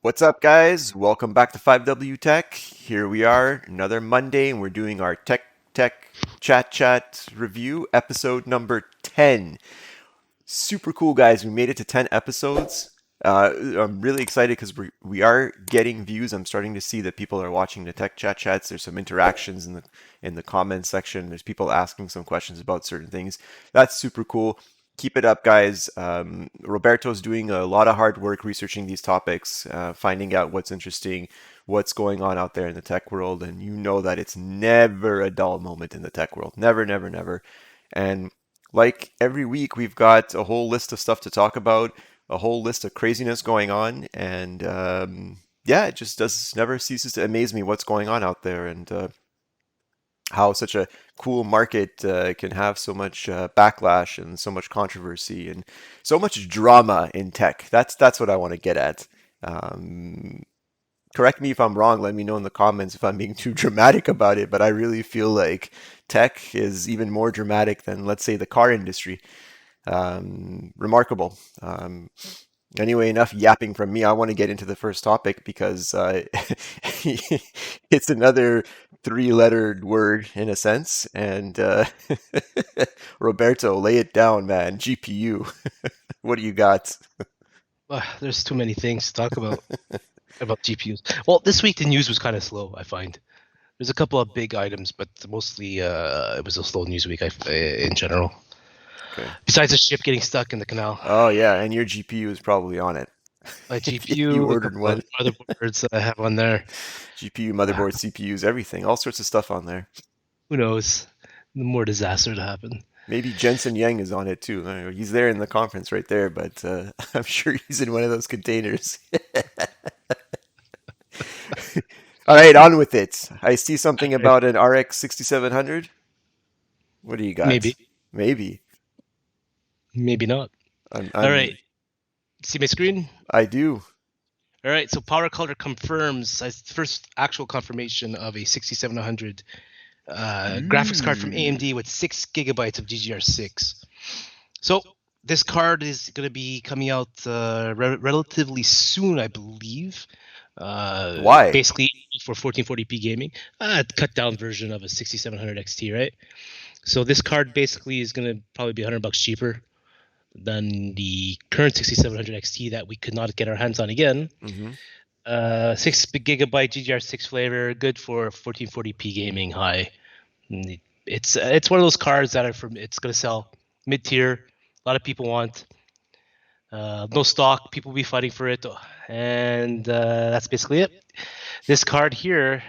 What's up, guys? Welcome back to 5W Tech. Here we are, another Monday, and we're doing our Tech Chat review, episode number 10. Super cool, guys. We made it to 10 episodes. I'm really excited because we are getting views. I'm starting to see that people are watching the Tech Chats. There's some interactions in the comments section. There's people asking some questions about certain things. That's super cool. Keep it up, guys. Roberto's doing a lot of hard work researching these topics, finding out what's interesting, what's going on out there in the tech world. And you know that it's never a dull moment in the tech world. Never, never, never. And like every week, we've got a whole list of stuff to talk about, a whole list of craziness going on. And yeah, it just does never ceases to amaze me what's going on out there. And how such a cool market can have so much backlash and so much controversy and so much drama in tech. That's what I want to get at. Correct me if I'm wrong. Let me know in the comments if I'm being too dramatic about it. But I really feel like tech is even more dramatic than, let's say, the car industry. Remarkable. Anyway, enough yapping from me. I want to get into the first topic because it's another three-lettered word in a sense. And Roberto, lay it down, man. GPU. What do you got? There's too many things to talk about GPUs. Well, this week the news was kind of slow, I find. There's a couple of big items, but mostly it was a slow news week in general. Okay. Besides the ship getting stuck in the canal. Oh yeah, and your GPU is probably on it. My If GPU, you a ordered couple one. of motherboards that I have on there. GPU, motherboard, CPUs, everything, all sorts of stuff on there. Who knows? More disaster to happen. Maybe Jensen Yang is on it too. I don't know, he's there in the conference right there, but I'm sure he's in one of those containers. All right, on with it. I see something about an RX6700. What do you got? Maybe. Maybe. Maybe not. All right. See my screen? I do. All right. So Power Color confirms first actual confirmation of a 6700 graphics card from AMD with 6 gigabytes of DDR6. So this card is going to be coming out relatively soon, I believe. Why? Basically for 1440p gaming, cut down version of a 6700 XT, right? So this card basically is going to probably be $100 cheaper than the current 6700 XT that we could not get our hands on again. 6 gigabyte GDR6 flavor, good for 1440p gaming high. It's one of those cards that it's going to sell mid-tier. A lot of people want. No stock, people will be fighting for it, and that's basically it. This card here,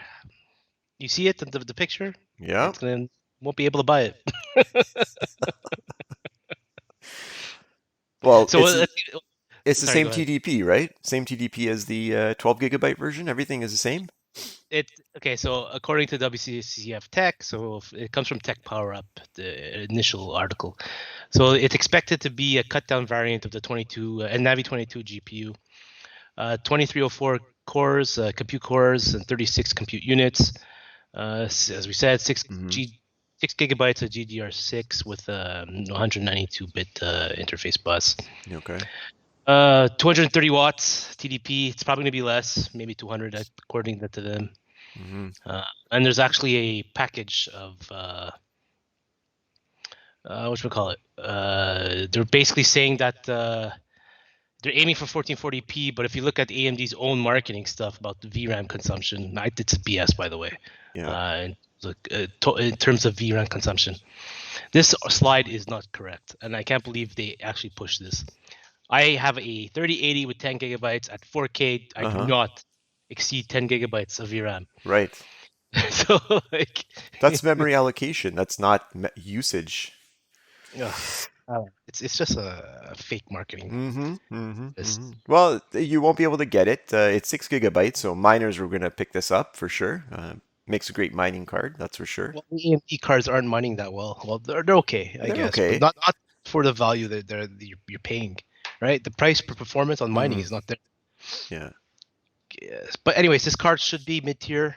you see it in the picture? Yeah. Won't be able to buy it. Well, so it's the same TDP, right? Same TDP as the 12 gigabyte version. Everything is the same. Okay. So according to WCCF Tech, so it comes from Tech Power Up, the initial article. So it's expected to be a cut down variant of the Navi 22 GPU, 2304 cores, compute cores, and 36 compute units. As we said, 6 gigabytes of GDR6 with 192-bit interface bus. Okay. 230 watts TDP. It's probably going to be less, maybe 200 according to them. And there's actually a package of whatchamacallit. They're basically saying that they're aiming for 1440p, but if you look at AMD's own marketing stuff about the VRAM consumption, it's BS, by the way. Yeah. In terms of VRAM consumption, this slide is not correct, and I can't believe they actually pushed this. I have a 3080 with 10 gigabytes at 4K. I do not exceed 10 gigabytes of VRAM. Right. So that's memory allocation. That's not usage. It's just a fake marketing. Well, you won't be able to get it. It's 6 gigabytes, so miners are going to pick this up for sure. Makes a great mining card, that's for sure. Well, AMD cards aren't mining that well. Well, they're okay, I guess. Okay. But not for the value that you're paying, right? The price per performance on mining is not there. Yeah. Yes. But anyways, this card should be mid-tier.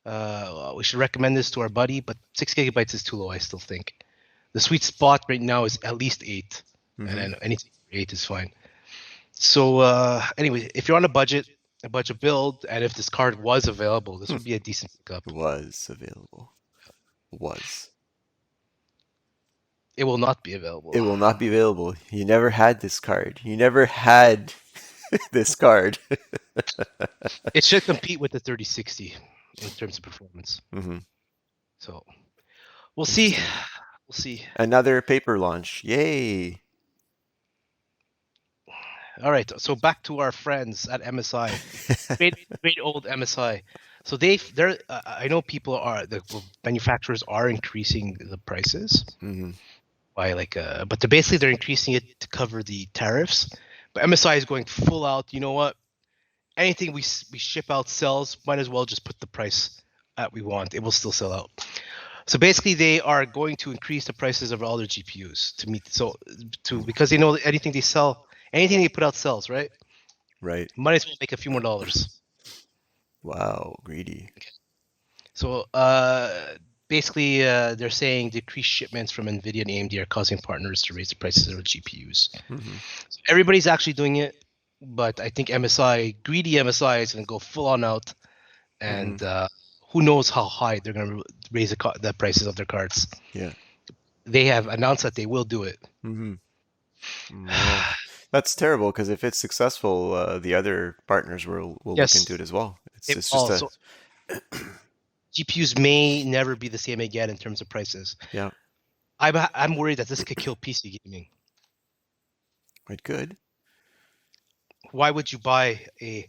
We should recommend this to our buddy, but 6 gigabytes is too low, I still think. The sweet spot right now is at least 8, and then anything 8 is fine. So anyway, if you're on a budget a budget build, and if this card was available, this would be a decent pickup. Was available. Was. It will not be available. It will not be available. You never had this card. You never had this card. It should compete with the 3060 in terms of performance. Mm-hmm. So we'll see. Interesting. We'll see. Another paper launch. Yay. All right. So back to our friends at MSI. Great old MSI. So they're I know people are, the manufacturers are increasing the prices Mm-hmm. by but they're increasing it to cover the tariffs. But MSI is going full out. You know what? Anything we ship out sells. Might as well just put the price that we want. It will still sell out. So basically, they are going to increase the prices of all their GPUs because they know that anything they sell, anything they put out sells, right? Right. Might as well make a few more dollars. Wow, greedy. So basically, they're saying decreased shipments from Nvidia and AMD are causing partners to raise the prices of their GPUs. Mm-hmm. So everybody's actually doing it, but I think greedy MSI is going to go full on out, and who knows how high they're going to raise the prices of their cards. Yeah. They have announced that they will do it. Mm-hmm. Well, that's terrible, because if it's successful, the other partners will Yes. look into it as well. It's just Also, GPUs may never be the same again in terms of prices. Yeah. I'm worried that this could kill PC gaming. It could. Why would you buy a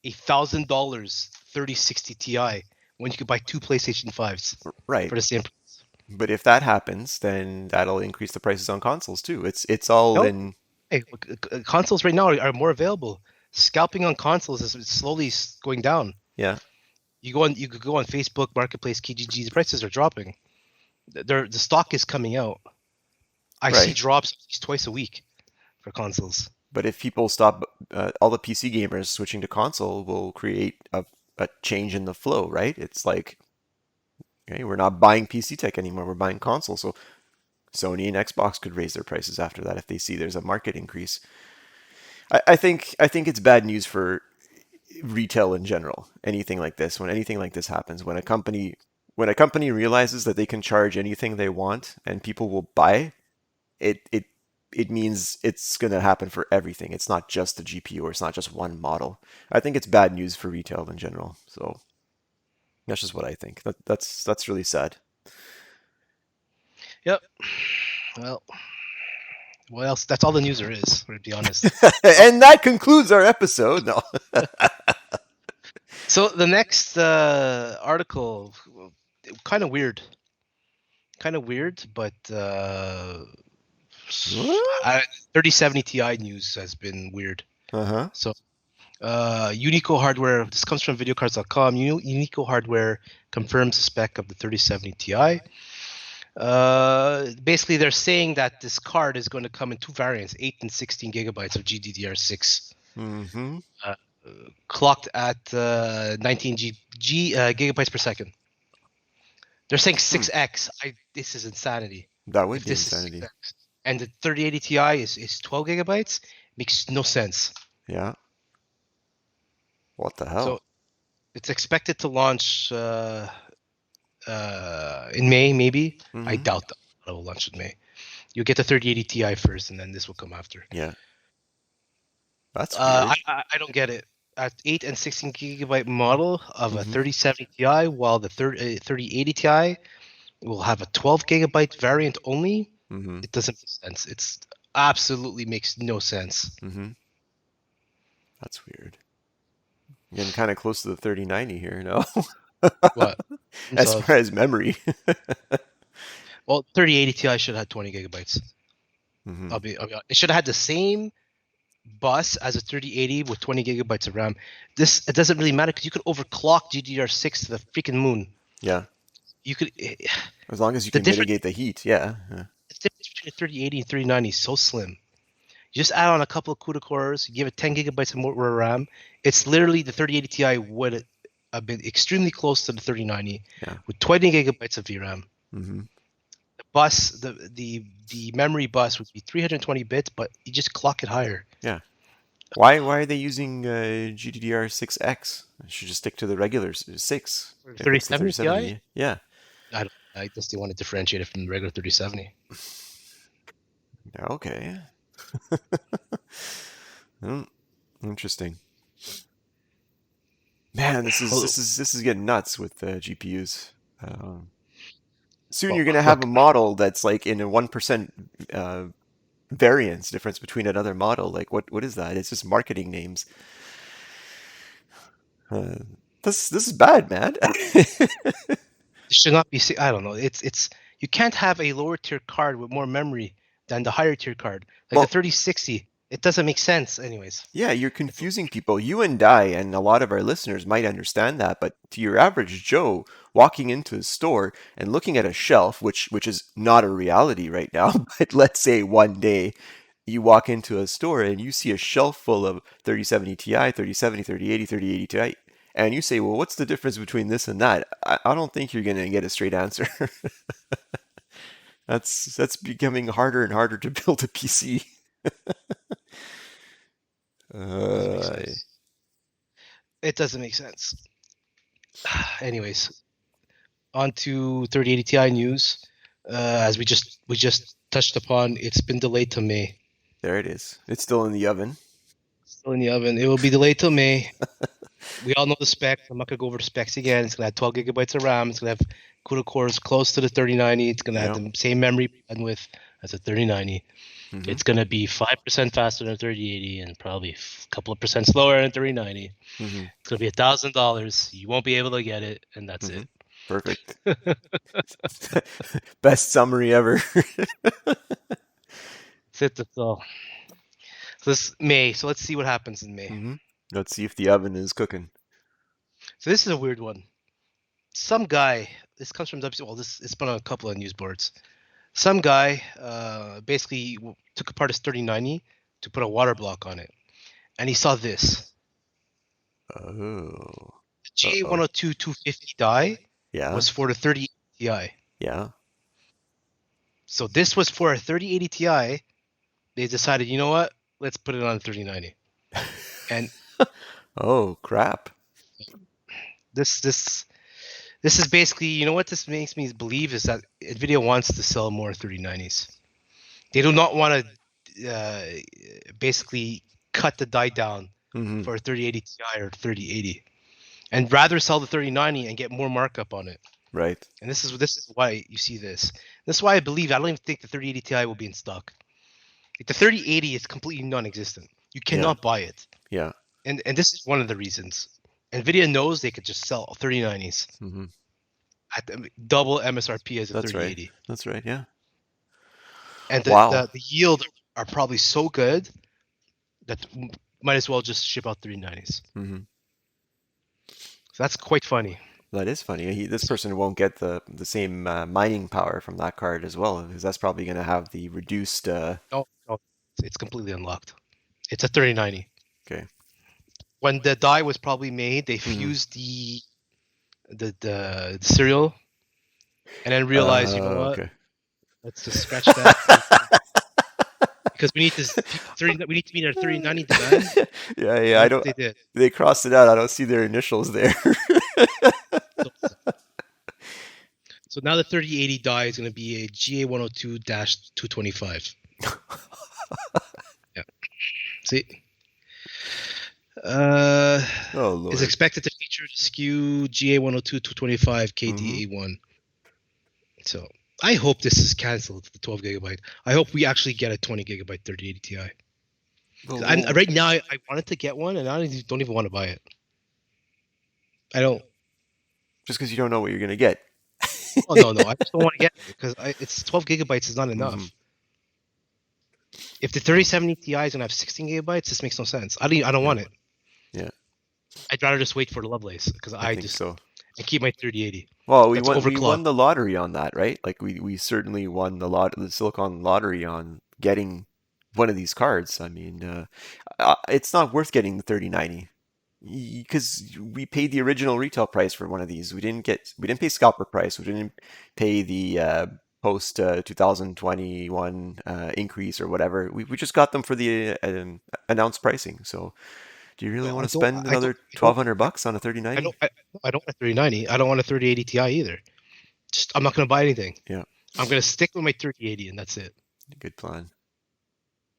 $1,000 3060 Ti when you could buy two PlayStation 5s Right. for the same price? But if that happens, then that'll increase the prices on consoles too. It's all No. in. Hey, consoles right now are more available. Scalping on consoles is slowly going down. Yeah. You could go on Facebook Marketplace, Kijiji. The prices are dropping. The stock is coming out. I see Right. drops at least twice a week for consoles. But if people stop, all the PC gamers switching to console will create a change in the flow, right? It's like, okay, we're not buying PC tech anymore. We're buying console. So Sony and Xbox could raise their prices after that if they see there's a market increase. I think it's bad news for retail in general. Anything like this, when anything like this happens, when a company realizes that they can charge anything they want and people will buy it, it means it's going to happen for everything. It's not just the GPU, or it's not just one model. I think it's bad news for retail in general. So that's just what I think. That's really sad. Yep. Well, what else? That's all the news there is, to be honest. And that concludes our episode. No. So the next article, kind of weird, but 3070 Ti news has been weird. Uh-huh. So Unico Hardware, this comes from videocards.com. Unico Hardware confirms the spec of the 3070 Ti. Basically, they're saying that this card is going to come in two variants, 8 and 16 gigabytes of GDDR6. Mm-hmm. Clocked at 19 gigabytes per second. They're saying 6x. This is insanity. That would If be this insanity. is 6x. And the 3080 Ti is 12 gigabytes. Makes no sense. Yeah. What the hell? So it's expected to launch in May, maybe. Mm-hmm. I doubt that it will launch in May. You'll get the 3080 Ti first, and then this will come after. Yeah. That's weird. I don't get it. At 8 and 16 gigabyte model of a 3070 Ti, while the 3080 Ti will have a 12 gigabyte variant only. Mm-hmm. It doesn't make sense. It's absolutely makes no sense. Mm-hmm. That's weird. Getting kind of close to the 3090 here, no? What? As far as memory. Well, 3080 Ti should have 20 gigabytes. Mm-hmm. It should have had the same bus as a 3080 with 20 gigabytes of RAM. It doesn't really matter because you could overclock GDDR6 to the freaking moon. Yeah. You could, as long as you can mitigate the heat. Yeah. The difference between a 3080 and 3090 is so slim. You just add on a couple of CUDA cores, you give it 10 gigabytes of more RAM. It's literally the 3080 Ti would have been extremely close to the 3090 with 20 gigabytes of VRAM. Mm-hmm. The bus, the memory bus would be 320 bits, but you just clock it higher. Yeah. Why are they using GDDR6X? Should just stick to the regular 6 For if it's the 3070 Ti, 3070. Yeah. I guess they want to differentiate it from the regular 3070. Okay. Hmm, interesting. Man, Well, this is getting nuts with GPUs. Soon well, you're gonna have a look, model that's like in a 1% uh, variance difference between another model. Like what is that? It's just marketing names. Uh, this is bad, man. it should not be. I don't know. It's you can't have a lower tier card with more memory than the higher tier card. Like the Well, 3060, it doesn't make sense. Anyways, yeah, you're it's confusing people. You and I, and a lot of our listeners might understand that, but to your average Joe walking into a store and looking at a shelf, which is not a reality right now, but let's say one day you walk into a store and you see a shelf full of 3070 Ti, 3070, 3080, 3080 Ti, and you say, well, what's the difference between this and that? I don't think you're going to get a straight answer. That's becoming harder and harder to build a PC. doesn't make Uh, sense. It doesn't make sense. Anyways, on to 3080 Ti news. As we just touched upon, it's been delayed to May. there it is. It's still in the oven. Still in the oven. It will be delayed till May. We all know the specs. I'm not gonna go over the specs again. It's gonna have 12 gigabytes of RAM. It's gonna have CUDA cores close to the 3090. It's gonna have Yep. the same memory bandwidth as a 3090. Hmm. It's gonna be 5% faster than 3080 and probably a couple of percent slower than 3090. Hmm. It's gonna be $1,000. You won't be able to get it, and that's Hmm. it. Perfect. Best summary ever. That's it. That's all. So this May. So let's see what happens in May. Hmm. Let's see if the oven is cooking. So this is a weird one. Some guy. This comes from WC. Well, this it's been on a couple of news boards. Some guy basically took apart his 3090 to put a water block on it, and he saw this. Oh. The Uh-oh. GA102 250 die Yeah. was for the 3080 Ti. Yeah. So this was for a 3080 Ti. They decided, you know what? Let's put it on a 3090. And Oh, crap. this is basically, you know what this makes me believe is that Nvidia wants to sell more 3090s. They do not want to basically cut the die down Hmm. for a 3080 Ti or 3080, and rather sell the 3090 and get more markup on it. Right. And this is why you see this. This is why I believe I don't even think the 3080 Ti will be in stock. Like the 3080 is completely non-existent. You Yeah. cannot buy it, Yeah. and this is one of the reasons. Nvidia knows they could just sell 3090s Hmm. at double MSRP as a That's right. 3080, That's right. Yeah. and Wow. the yield are probably so good that might as well just ship out 3090s. Hmm. So that's quite funny. That is funny. This person won't get the same mining power from that card as well, because that's probably going to have the reduced. No, no, it's completely unlocked. It's a 3090. Okay. When the die was probably made, they Hmm. fused the serial, and then realized, you know what? Okay. Let's just scratch that because we need this 30. We need to meet our 3090 demand. Yeah, yeah. And I that's don't. what they did. They crossed it out. I don't see their initials there. So, so now the 3080 die is going to be a GA102-225. Yeah. See. Oh Is Lord. expected to feature the SKU GA102-225 Hmm. KDA1. So I hope this is cancelled, the 12 gigabyte. I hope we actually get a 20 gigabyte 3080 Ti. Well, Right now, I wanted to get one, and I don't even want to buy it. I don't. just because you don't know what you're gonna get. Oh no, I just don't want to get it because it's 12 gigabytes is not enough. Hmm. If the 3070 Ti is gonna have 16 gigabytes, this makes no sense. I don't Yeah. want it. Yeah. I'd rather just wait for the Lovelace because I I think just so. I keep my 3080. Well, That's we overclocked. won the lottery on that, right? Like we certainly won the Silicon lottery on getting one of these cards. I mean, it's not worth getting the 3090 because we paid the original retail price for one of these. We didn't pay scalper price. We didn't pay the post 2021 increase or whatever. We just got them for the announced pricing. So do you really No, want to spend another I don't, $1,200 on a I 3090? don't, I don't want a 3090. I don't want a 3080 Ti either. Just I'm not going to buy anything. Yeah, I'm going to stick with my 3080 and that's it. good plan.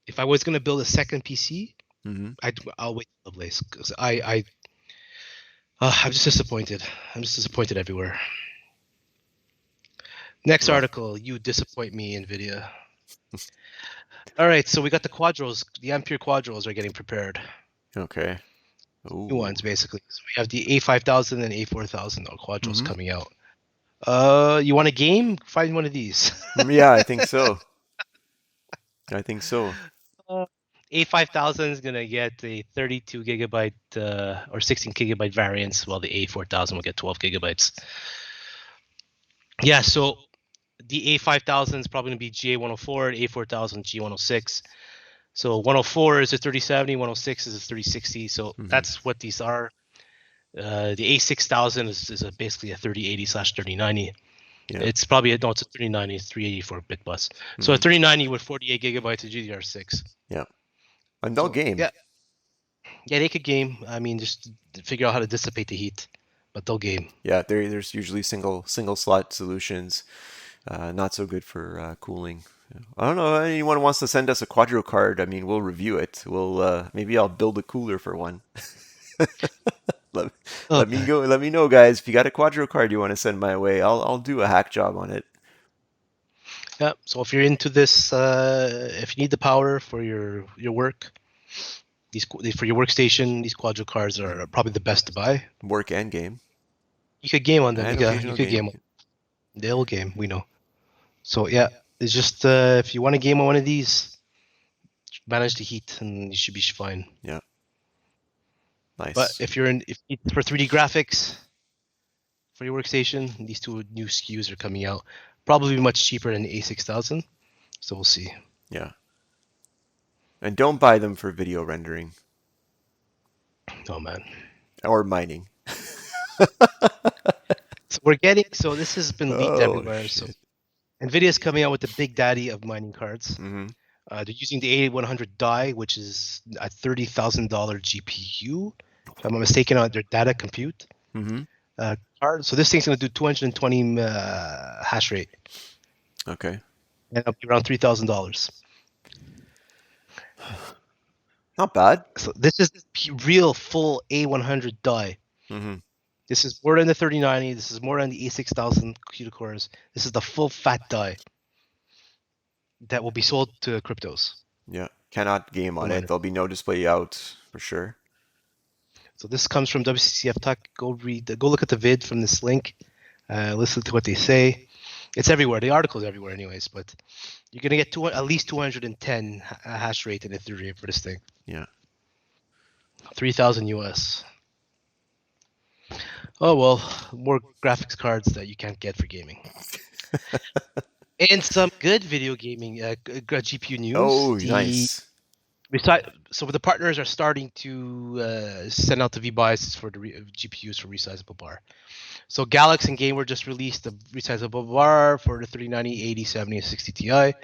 If I was going to build a second PC, Mm-hmm. I'll wait for Lovelace because I'm just disappointed. I'm just disappointed everywhere. Next Well, article, you disappoint me, Nvidia. All right, so we got the Quadros. The Ampere Quadros are getting prepared. okay. New Ooh. ones, basically. So we have the A5000 and A4000 Quadros Mm-hmm. coming out. You want a game? Find one of these. Yeah, I think so. I think so. A5000 is gonna get a 32 gigabyte or 16 gigabyte variants, while the A4000 will get 12 gigabytes. Yeah, so the A5000 is probably gonna be GA104, A4000 G106. So 104 is a 3070, 106 is a 3060. So that's what these are. The A6000 is basically a 3080/3090. Yeah. It's probably it's a 3090, it's 384 bit bus. So a 3090 with 48 gigabytes of GDDR6. Yeah. And no game. Yeah, they could game. I mean, just figure out how to dissipate the heat, but they'll game. Yeah, there's usually single slot solutions. Not so good for cooling. I don't know. Anyone wants to send us a Quadro card? I mean, we'll review it. We'll maybe I'll build a cooler for one. Let me go. Let me know, guys. If you got a Quadro card you want to send my way, I'll do a hack job on it. Yeah. So if you're into this, if you need the power for your work, for your workstation, these Quadro cards are probably the best to buy. Work and game. You could game on them. And Yeah, occasional you could game. game. They'll game. We know. So yeah, it's just if you want to game on one of these, manage the heat and you should be fine. Yeah. Nice. But if you're for 3D graphics for your workstation, these two new SKUs are coming out. Probably much cheaper than the A6000. So we'll see. Yeah. And don't buy them for video rendering. Oh man. Or mining. So this has been leaked everywhere. Shit. So Nvidia's coming out with the big daddy of mining cards. Mm-hmm. They're using the A100 die, which is a $30,000 GPU, if I'm not mistaken, on their data compute card. So this thing's going to do 220 hash rate. Okay. And it'll be around $3,000. Not bad. So this is the real full A100 die. Mm-hmm. This is more than the 3090. This is more than the A6000 CUDA cores. This is the full fat die that will be sold to cryptos. Yeah. Cannot game on it. There'll be no display out for sure. So this comes from WCCF Tech. Go look at the vid from this link. Listen to what they say. It's everywhere. The article is everywhere anyways, but you're going to get at least 210 hash rate in Ethereum for this thing. Yeah. 3,000 US. Oh, well, more graphics cards that you can't get for gaming. And some good video gaming GPU news. Oh, nice. So the partners are starting to send out the V-biases for the GPUs for Resizeable BAR. So Galaxy and Gamer just released the Resizeable BAR for the 3090, 80, 70, and 60 Ti.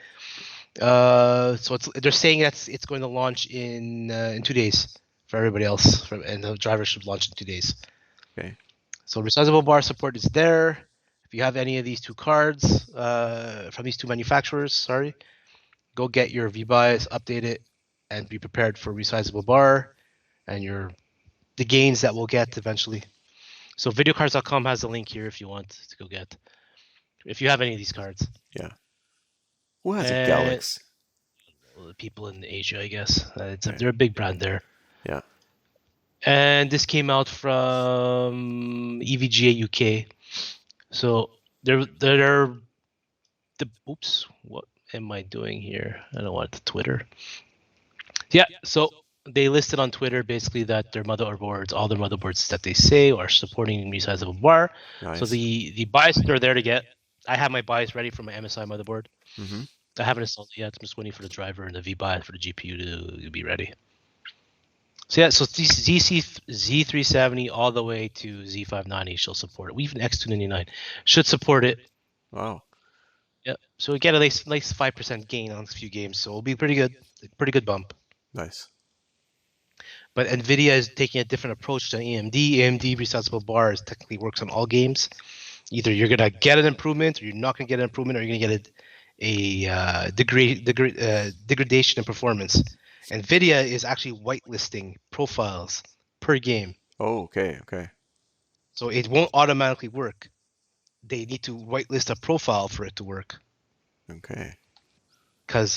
So they're saying it's going to launch in 2 days for everybody else, and the drivers should launch in 2 days. Okay. So Resizeable BAR support is there. If you have any of these two cards from these two manufacturers, go get your V-bias, update it, and be prepared for Resizeable BAR and the gains that we'll get eventually. So videocards.com has a link here if you want to go get. If you have any of these cards. Yeah. Who has a Galaxy? Well, the people in Asia, I guess. They're a big brand there. Yeah. And this came out from EVGA UK. So oops, what am I doing here? I don't want it to Twitter. Yeah, so they listed on Twitter basically that their motherboards, all their motherboards that they say are supporting Resizable BAR. Nice. So the bias are there to get. I have my bias ready for my MSI motherboard. Mm-hmm. I haven't installed it yet. I'm just waiting for the driver and the V-bias for the GPU to be ready. So yeah, so Z370 all the way to Z590 shall support it. Even X299 should support it. Wow. Yeah. So we get a nice 5% gain on a few games. So it'll be pretty good bump. Nice. But Nvidia is taking a different approach to AMD. AMD Resizable Bar technically works on all games. Either you're gonna get an improvement, or you're not gonna get an improvement, or you're gonna get a degradation in performance. Nvidia is actually whitelisting profiles per game, Oh, okay, okay. so it won't automatically work. They need to whitelist a profile for it to work. Okay. Because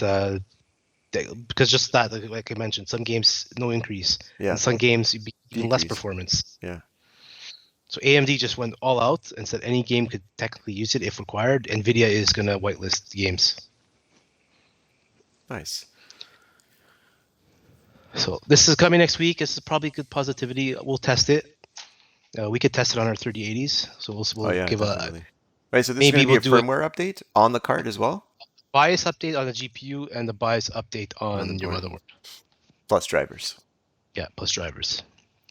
just that, like I mentioned, some games no increase, Yeah. and some games even less Decrease. performance. Yeah. So AMD just went all out and said any game could technically use it if required. Nvidia is gonna whitelist games. Nice. So this is coming next week. This is probably good positivity. We'll test it. We could test it on our 3080s. So we'll Yeah, give definitely. Right, so this is maybe going to be we'll a do a firmware update on the card as well? BIOS update on the GPU and the BIOS update on your Motherboard. motherboard. Plus drivers. Yeah, plus drivers.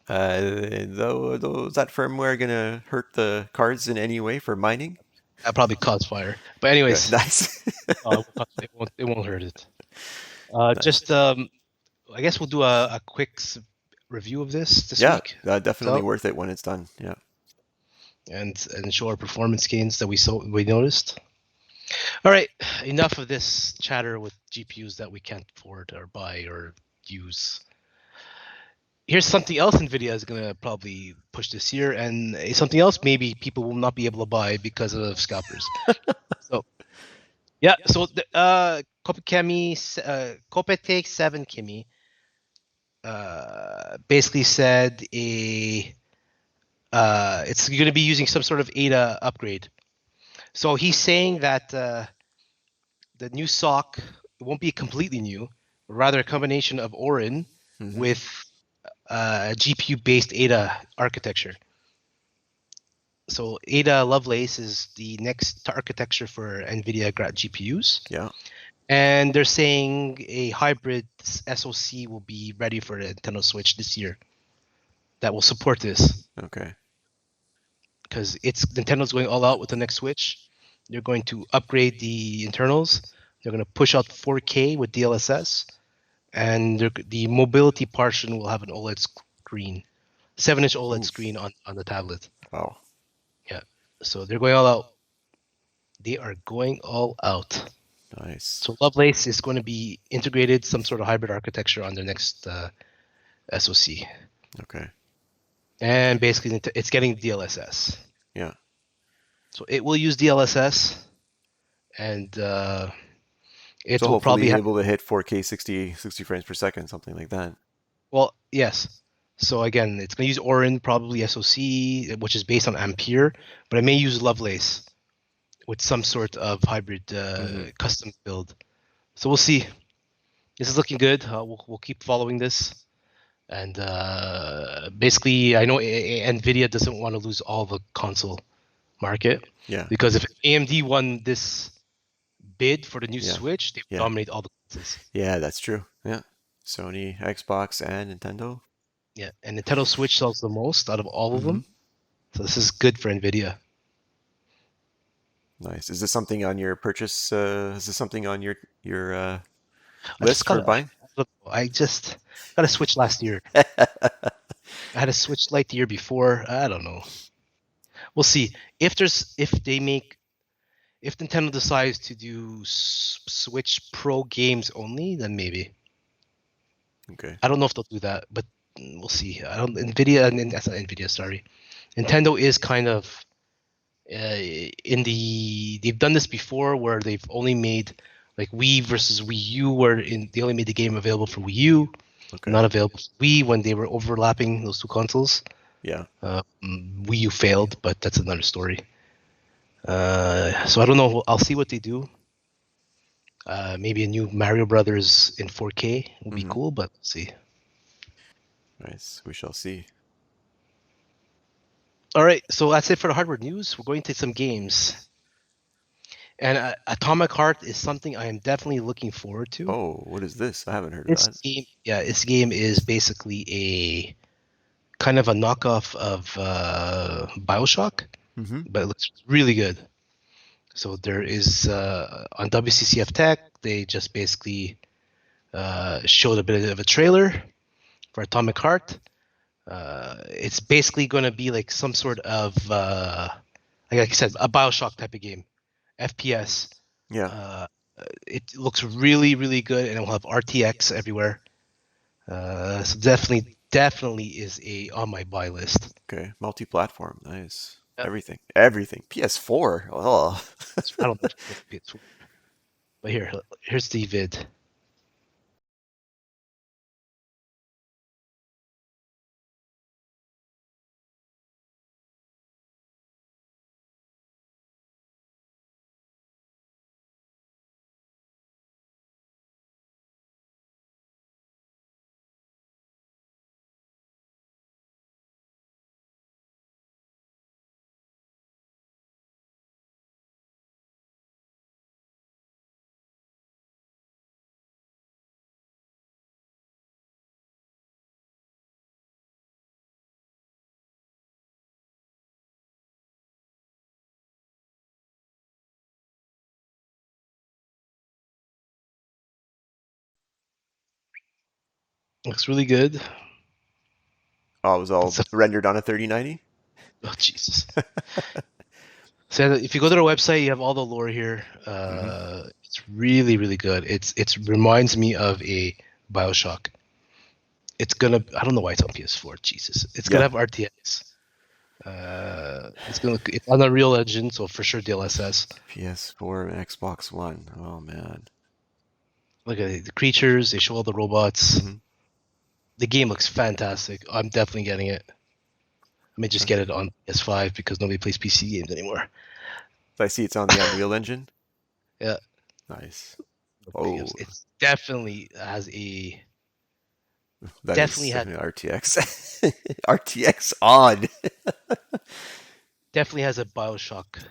Though is that firmware going to hurt the cards in any way for mining? That probably cause fire. But Okay, anyways, nice. it won't hurt it. Nice. Just I guess we'll do a quick review of this week. Yeah, definitely worth it when it's done. Yeah. And show our performance gains that we noticed. All right, enough of this chatter with GPUs that we can't afford or buy or use. Here's something else Nvidia is going to probably push this year, and something else maybe people will not be able to buy because of scalpers. So Kopete 7 Kimi basically said it's going to be using some sort of ADA upgrade. So he's saying that the new SoC won't be completely new, but rather a combination of Orin with GPU-based ADA architecture. So ADA Lovelace is the next architecture for NVIDIA GPUs. Yeah. And they're saying a hybrid SoC will be ready for the Nintendo Switch this year that will support this. Okay. Because Nintendo's going all out with the next Switch. They're going to upgrade the internals. They're going to push out 4K with DLSS. And the mobility portion will have an OLED screen, 7-inch OLED screen on the tablet. Wow. Yeah. So they're going all out. They are going all out. Nice. So Lovelace is going to be integrated some sort of hybrid architecture on their next SoC. Okay. And basically, it's getting DLSS. Yeah. So it will use DLSS, and it will hopefully probably be able to hit 4K 60 frames per second, something like that. Well, yes. So again, it's going to use Orin, probably SoC, which is based on Ampere, but it may use Lovelace with some sort of hybrid custom build. So we'll see. This is looking good. We'll keep following this. And basically, I know NVIDIA doesn't want to lose all the console market. Yeah. Because if AMD won this bid for the new Switch, they would dominate all the consoles. Yeah, that's true. Yeah. Sony, Xbox, and Nintendo. Yeah, and Nintendo Switch sells the most out of all of them. So this is good for NVIDIA. Nice. Is this something on your purchase? Is this something on your list for buying? I just got a Switch last year. I had a Switch Lite the year before. I don't know. We'll see. If Nintendo decides to do Switch Pro games only, then maybe. Okay. I don't know if they'll do that, but we'll see. Nintendo is kind of they've done this before where they've only made like Wii versus Wii U, where they only made the game available for Wii U, not available for Wii when they were overlapping those two consoles. Yeah. Wii U failed, but that's another story. So I don't know. I'll see what they do. Maybe a new Mario Brothers in 4K would be cool, but let's see. Nice. We shall see. All right, so that's it for the hardware news. We're going to some games. And Atomic Heart is something I am definitely looking forward to. Oh, what is this? I haven't heard of that. This game is basically a kind of a knockoff of BioShock, but it looks really good. So there is on WCCF Tech, they just basically showed a bit of a trailer for Atomic Heart. It's basically going to be like some sort of, like I said, a Bioshock type of game, FPS. Yeah. It looks really, really good, and it will have RTX everywhere. So definitely is on my buy list. Okay. Multi-platform. Nice. Yep. Everything. PS4. Oh. I don't know if it's PS4, but here's the vid. Looks really good. Oh, it was all It's a, rendered on a 3090? oh Jesus. So if you go to their website, you have all the lore here. It's really, really good. It reminds me of a Bioshock. It's gonna. I don't know why it's on PS4. Jesus, it's gonna Yeah. have RTX. It's on Unreal Engine, so for sure DLSS. PS4 and Xbox One. Oh, man. Look at the creatures. They show all the robots. Mhm. The game looks fantastic. I'm definitely getting it. I may just get it on PS5 because nobody plays PC games anymore. I see it's on the Unreal Engine. Yeah. Nice. Oh, It definitely has a that is definitely has definitely RTX. RTX on. definitely has a Bioshock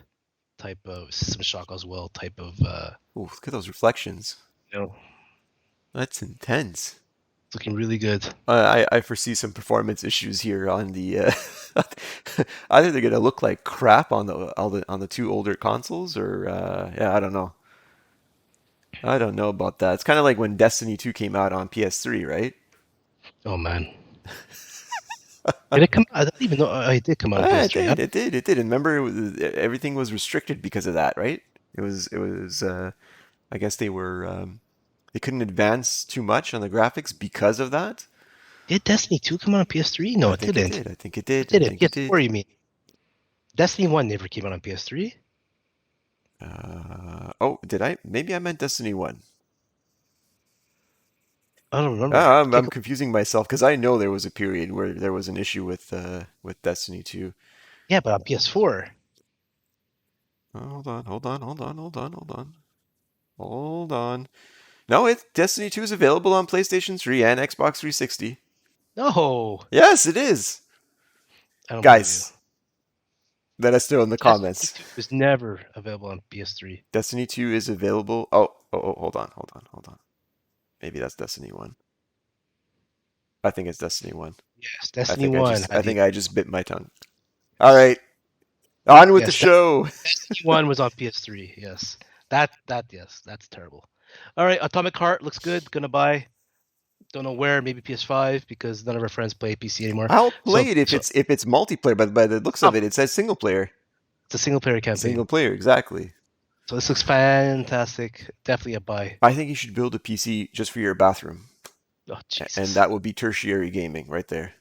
type of System Shock as well type of Ooh, look at those reflections. you know, That's intense. it's looking really good. I foresee some performance issues here on the. Either they're gonna look like crap on the two older consoles, or yeah, I don't know. I don't know about that. It's kind of like when Destiny 2 came out on PS3, right? Oh man. Did it come? I don't even know. It did come out on It PS3. did, it did, it did. And remember, everything was restricted because of that, right? It was. I guess they couldn't advance too much on the graphics because of that. Did Destiny 2 come out on PS3? No, I it think it didn't. did. I think it It did. I didn't. think it did. PS4, you mean? Destiny 1 never came out on PS3. Oh, did I? Maybe I meant Destiny 1. I don't remember. I'm confusing myself because I know there was a period where there was an issue with Destiny 2. Yeah, but on PS4. Hold on, hold on, hold on, hold on, hold on. Hold on. No, Destiny 2 is available on PlayStation 3 and Xbox 360. No, Yes, it is. I don't believe you. Guys, let us know in the Destiny comments. 2 was never available on PS3. Destiny 2 is available. Oh, hold on, hold on, hold on. Maybe that's Destiny 1. I think it's Destiny 1. Yes, I Destiny think I 1 just I had the think I just bit my tongue. All right, on with the yes, show. Destiny 1 was on PS3. Yes. Yes, that's terrible. All right, Atomic Heart looks good. Gonna buy. Don't know where, maybe PS5 because none of our friends play PC anymore. I'll So play it if it's multiplayer, but by the looks of it, it says single player. it's a single player Single campaign. player, exactly. So this looks fantastic. Definitely a buy. I think you should build a PC just for your bathroom, Oh and Jesus. that would be tertiary gaming right there.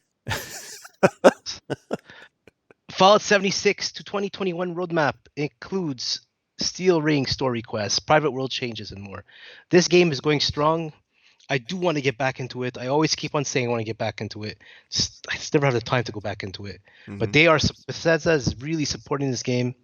Fallout 76 to 2021 roadmap includes Steel Ring story quests, private world changes, and more. This game is going strong. I do want to get back into it. I always keep on saying I want to get back into it. I just never have the time to go back into it. But Bethesda is really supporting this game.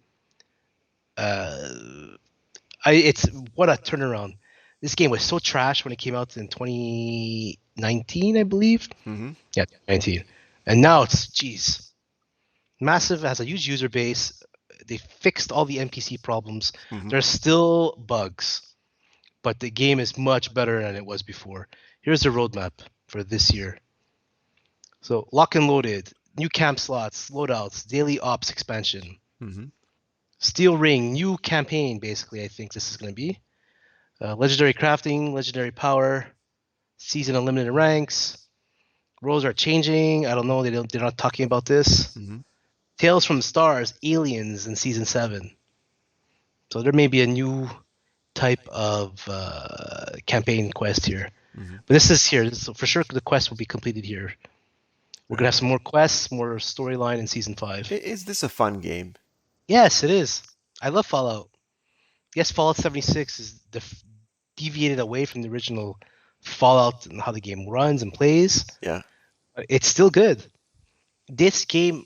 It's what a turnaround. This game was so trash when it came out in 2019, I believe. Mm-hmm. Yeah, 19. And now it's geez, massive, has a huge user base. They fixed all the NPC problems. Mm-hmm. There's still bugs, but the game is much better than it was before. Here's the roadmap for this year. So lock and loaded, new camp slots, loadouts, daily ops expansion. Mm-hmm. Steel Ring, new campaign, basically, I think this is going to be. Legendary crafting, legendary power, season unlimited ranks. Roles are changing. I don't know. They're not talking about this. Mm-hmm. Tales from Stars, Aliens in season 7. So there may be a new type of campaign quest here. Mm-hmm. But this is here. So for sure, the quest will be completed here. We're going to have some more quests, more storyline in season 5. Is this a fun game? Yes, it is. I love Fallout. Yes, Fallout 76 is deviated away from the original Fallout and how the game runs and plays. Yeah. But it's still good. This game,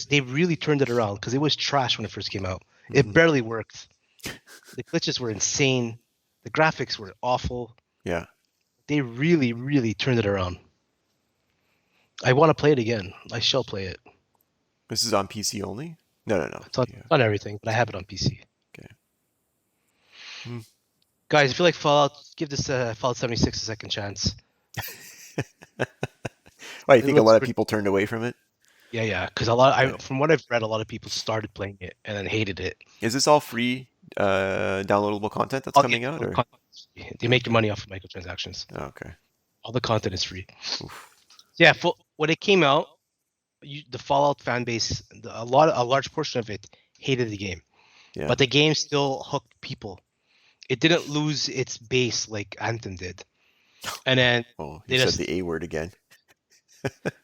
they really turned it around because it was trash when it first came out. It barely worked. The glitches were insane. The graphics were awful. Yeah. They really, really turned it around. I want to play it again. I shall play it. This is on PC only? No. It's on everything, but I have it on PC. Okay. Hmm. Guys, if you like Fallout, give this Fallout 76 a second chance. Why, you think a lot of people turned away from it? Yeah, because from what I've read, a lot of people started playing it and then hated it. Is this all free downloadable content that's coming out? Or? They make your money off of microtransactions. Oh, okay. All the content is free. Oof. Yeah, when it came out, the Fallout fan base, a large portion of it hated the game. Yeah. But the game still hooked people. It didn't lose its base like Anthem did. And then you said the A word again.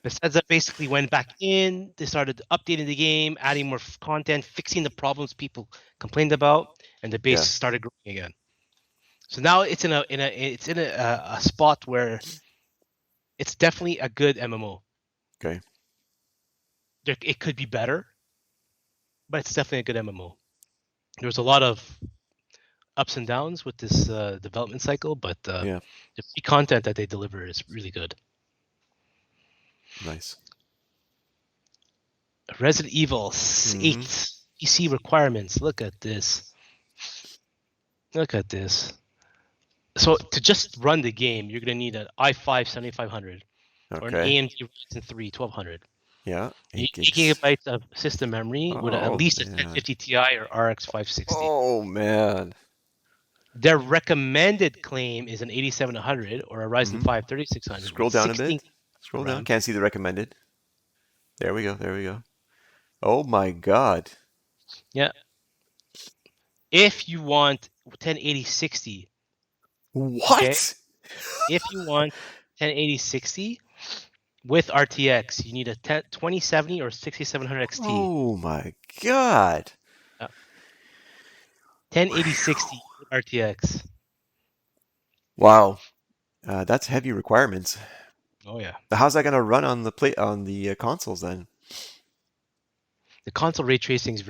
Bethesda basically went back in. They started updating the game, adding more content, fixing the problems people complained about, and the base started growing again. So now it's in a spot where it's definitely a good MMO. Okay. It could be better, but it's definitely a good MMO. There's a lot of ups and downs with this development cycle, but the content that they deliver is really good. Nice. Resident Evil 8 PC requirements. Look at this. So to just run the game, you're going to need an i5 7500 or an AMD Ryzen 3 1200. Yeah. 8 gigabytes of system memory with at least a 1050 Ti or RX 560. Oh, man. Their recommended claim is an 8700 or a Ryzen 5 3600. Scroll down a bit. Scroll down. Can't see the recommended. There we go. Oh my God. Yeah. If you want 1080-60. What? Okay? If you want 1080-60 with RTX, you need a 2070 or 6700 XT. Oh my God. 1080-60 RTX. Wow. That's heavy requirements. Oh yeah. How's that going to run on the consoles then? The console ray tracing is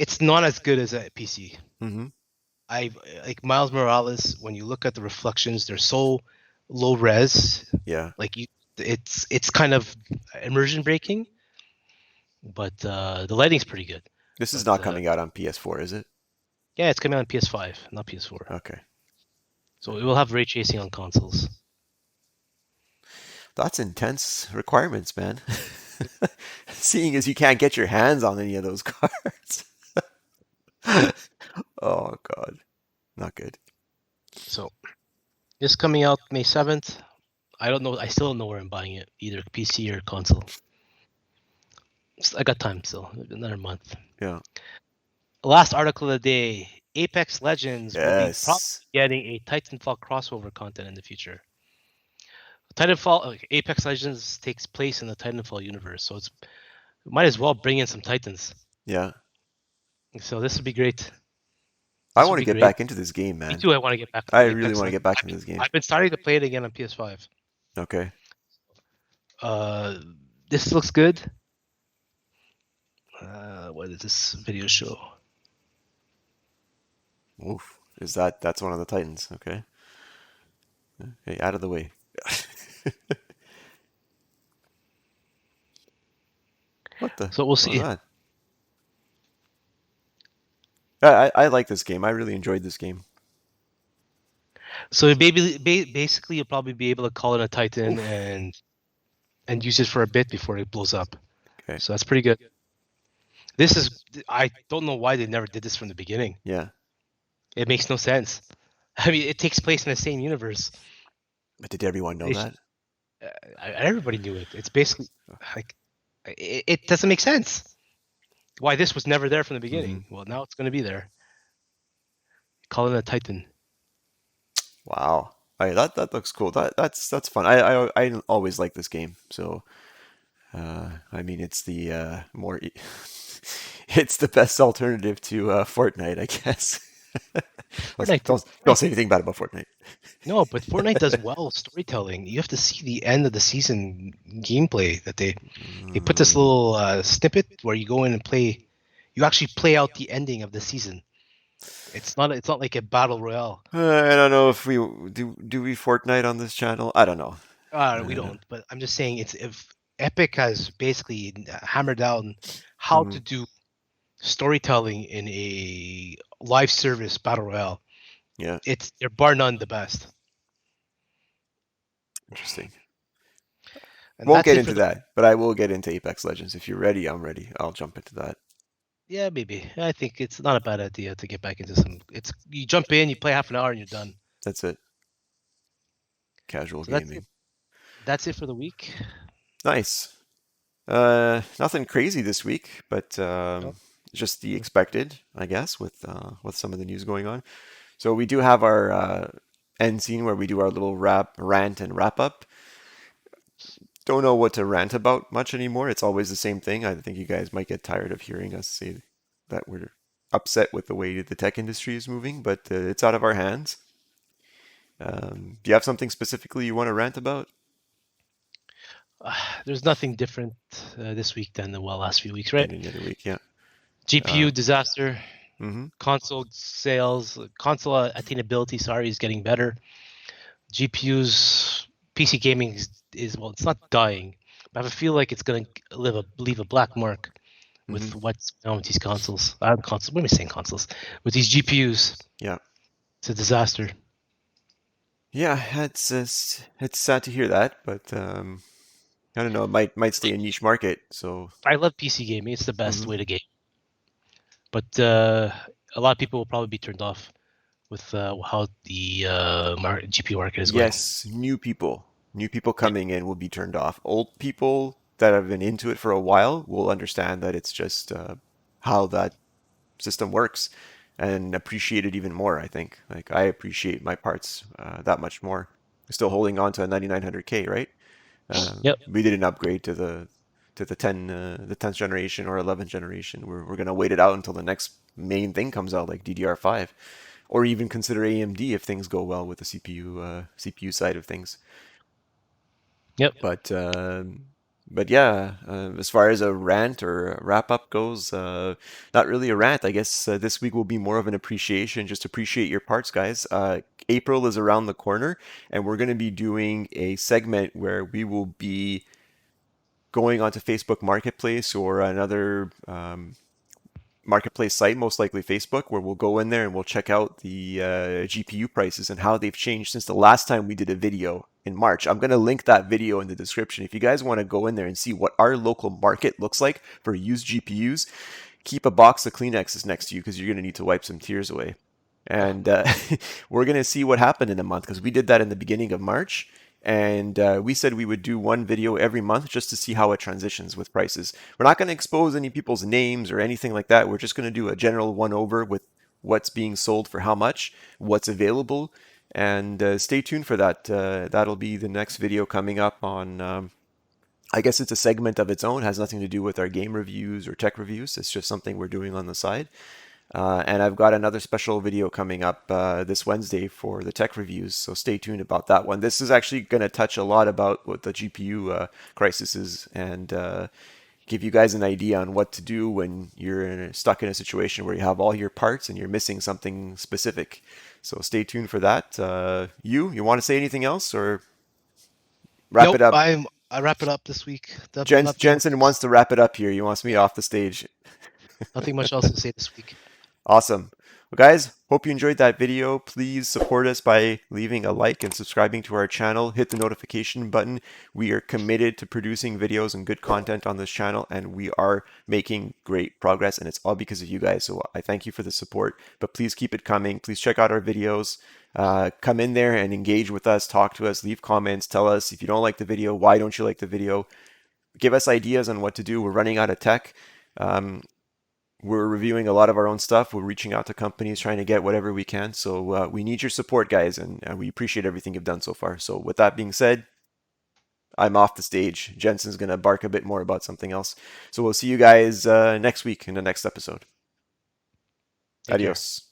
it's not as good as a PC. Mm-hmm. Like Miles Morales, when you look at the reflections, they're so low res. Yeah. Like it's kind of immersion breaking, but the lighting's pretty good. This is not coming out on PS4, is it? Yeah, it's coming out on PS5, not PS4. Okay. So it will have ray tracing on consoles. That's intense requirements, man. Seeing as you can't get your hands on any of those cards. Oh, God. Not good. So this coming out May 7th. I don't know. I still don't know where I'm buying it, either PC or console. I got time still. Another month. Yeah. Last article of the day. Apex Legends will be probably getting a Titanfall crossover content in the future. Apex Legends takes place in the Titanfall universe, so might as well bring in some Titans. Yeah. So this would be great. I want to get back into this game, man. Me too. I want to get back. I really want to get back into this game. I've been starting to play it again on PS5. Okay. This looks good. What does this video show? Oof. That's one of the Titans, okay. Okay, out of the way. What the? So we'll see. I like this game. I really enjoyed this game. So basically, you'll probably be able to call it a Titan and use it for a bit before it blows up. Okay. So that's pretty good. This is, I don't know why they never did this from the beginning. Yeah. It makes no sense. I mean, it takes place in the same universe. But did everyone know that? Everybody knew it. It's basically like it doesn't make sense. Why this was never there from the beginning? Well, now it's going to be there. Call it a Titan. Wow. That looks cool. That's fun. I always like this game. So I mean, it's the more it's the best alternative to Fortnite, I guess. Don't say anything bad about Fortnite. No, but Fortnite does well storytelling. You have to see the end of the season gameplay that they put this little snippet where you go in and play. You actually play out the ending of the season. It's not like a battle royale. I don't know if we do we Fortnite on this channel. I don't know. We don't. But I'm just saying, it's if Epic has basically hammered down how to do storytelling in a live service battle royale. Yeah. They're bar none the best. Interesting. And Won't get into that, but I will get into Apex Legends. If you're ready, I'm ready. I'll jump into that. Yeah, maybe. I think it's not a bad idea to get back into some. You jump in, you play half an hour, and you're done. That's it. Casual gaming. That's it for the week. Nice. Nothing crazy this week, but just the expected, I guess, with some of the news going on. So we do have our end scene where we do our little rant and wrap up. Don't know what to rant about much anymore. It's always the same thing. I think you guys might get tired of hearing us say that we're upset with the way the tech industry is moving, but it's out of our hands. Do you have something specifically you want to rant about? There's nothing different this week than the last few weeks, right? Any other week, yeah. GPU disaster. Console sales, console attainability, is getting better. GPUs, PC gaming is well, it's not dying, but I feel like it's going to leave a black mark with what's going on with these consoles. What am I saying? Consoles with these GPUs. Yeah, it's a disaster. Yeah, it's sad to hear that, but I don't know. It might stay a niche market. So I love PC gaming; it's the best way to game. But a lot of people will probably be turned off with how the GPU market is going. Yes, new people coming in will be turned off. Old people that have been into it for a while will understand that it's just how that system works and appreciate it even more, I think. Like, I appreciate my parts that much more. Still holding on to a 9900K, right? Yep. We didn't upgrade to the 10th generation or 11th generation. We're gonna wait it out until the next main thing comes out, like DDR5, or even consider AMD if things go well with the CPU side of things. Yep. But yeah, as far as a rant or a wrap up goes, not really a rant. I guess this week will be more of an appreciation. Just appreciate your parts, guys. April is around the corner, and we're going to be doing a segment where we will be going onto Facebook Marketplace or another marketplace site, most likely Facebook, where we'll go in there and we'll check out the GPU prices and how they've changed since the last time we did a video in March. I'm going to link that video in the description. If you guys want to go in there and see what our local market looks like for used GPUs, keep a box of Kleenexes next to you because you're going to need to wipe some tears away. And we're going to see what happened in a month because we did that in the beginning of March. And we said we would do one video every month just to see how it transitions with prices. We're not going to expose any people's names or anything like that. We're just going to do a general one-over with what's being sold for how much, what's available, and stay tuned for that. That'll be the next video coming up on, I guess it's a segment of its own. It has nothing to do with our game reviews or tech reviews. It's just something we're doing on the side. And I've got another special video coming up this Wednesday for the tech reviews, so stay tuned about that one. This is actually going to touch a lot about what the GPU crisis is and give you guys an idea on what to do when you're stuck in a situation where you have all your parts and you're missing something specific. So stay tuned for that. You want to say anything else or wrap it up? I wrap it up this week. Jensen wants to wrap it up here. He wants me off the stage. Nothing much else to say this week. Awesome. Well, guys, hope you enjoyed that video. Please support us by leaving a like and subscribing to our channel. Hit the notification button. We are committed to producing videos and good content on this channel, and we are making great progress, and it's all because of you guys. So I thank you for the support, but please keep it coming. Please check out our videos. Come in there and engage with us, talk to us, leave comments, tell us if you don't like the video, why don't you like the video? Give us ideas on what to do. We're running out of tech. We're reviewing a lot of our own stuff. We're reaching out to companies, trying to get whatever we can. So we need your support, guys, and we appreciate everything you've done so far. So with that being said, I'm off the stage. Jensen's going to bark a bit more about something else. So we'll see you guys next week in the next episode. Take care. Adios.